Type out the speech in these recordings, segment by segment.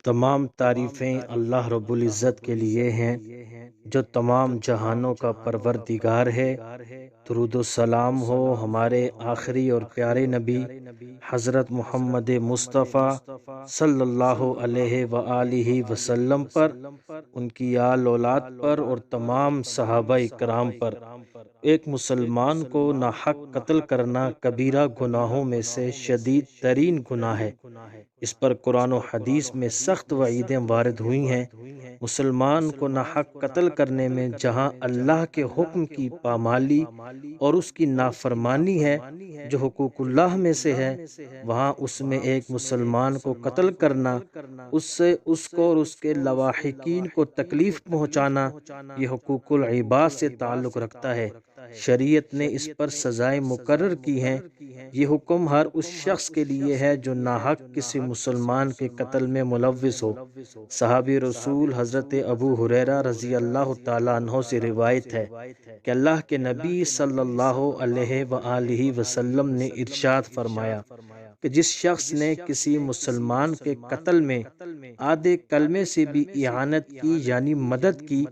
تمام تعریفیں اللہ رب العزت کے لیے ہیں جو تمام جہانوں کا پروردگار ہے۔ درود و سلام ہو ہمارے آخری اور پیارے نبی حضرت محمد مصطفیٰ صلی اللہ علیہ وآلہ وسلم پر، ان کی آل اولاد پر اور تمام صحابہ کرام پر۔ ایک مسلمان کو ناحق قتل کرنا کبیرہ گناہوں میں سے شدید ترین گناہ ہے۔ اس پر قرآن و حدیث میں سخت وعیدیں وارد ہوئی ہیں۔ مسلمان کو ناحق قتل کرنے میں جہاں اللہ کے حکم کی پامالی اور اس کی نافرمانی ہے جو حقوق اللہ میں سے ہے، وہاں اس میں ایک مسلمان کو قتل کرنا، اس سے اس کو اور اس کے لواحقین کو تکلیف پہنچانا، یہ حقوق العباد سے تعلق رکھتا ہے۔ شریعت نے اس پر سزائیں مقرر کی ہیں۔ یہ حکم ہر اس شخص کے لیے ہے جو ناحق کسی مسلمان کے قتل میں ملوث ہو۔ صحابی رسول حضرت ابو ہریرہ رضی اللہ تعالیٰ عنہ سے روایت ہے کہ اللہ کے نبی صلی اللہ علیہ وآلہ وسلم نے ارشاد فرمایا کہ جس شخص نے کسی مسلمان کے قتل میں آدھے کلمے سے بھی اعانت کی یعنی مدد کی،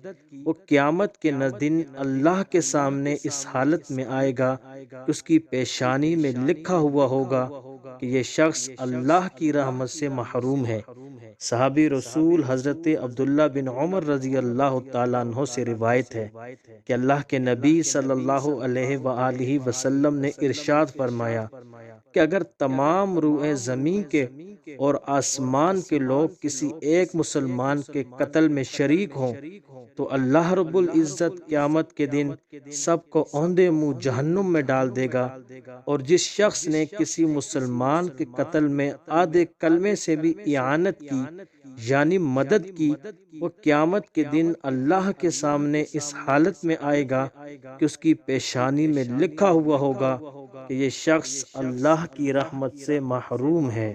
وہ قیامت کے دن اللہ کے سامنے اس حالت میں آئے گا کہ اس کی پیشانی میں لکھا ہوا ہوگا کہ یہ شخص اللہ کی رحمت سے محروم ہے۔ صحابی رسول حضرت عبداللہ بن عمر رضی اللہ تعالیٰ عنہ سے روایت ہے کہ اللہ کے نبی صلی اللہ علیہ وآلہ وسلم نے ارشاد فرمایا کہ اگر تمام روئیں زمین کے اور آسمان کے لوگ کسی ایک مسلمان کے قتل میں شریک ہوں تو اللہ رب العزت قیامت کے دن سب کو اوندے منہ جہنم میں ڈال دے گا، اور جس شخص نے کسی مسلمان کے قتل میں آدھے کلمے سے بھی اعانت کی یعنی مدد کی، وہ قیامت کے دن اللہ کے سامنے اس حالت میں آئے گا کہ اس کی پیشانی میں لکھا ہوا ہوگا کہ یہ شخص اللہ کی رحمت سے محروم ہے۔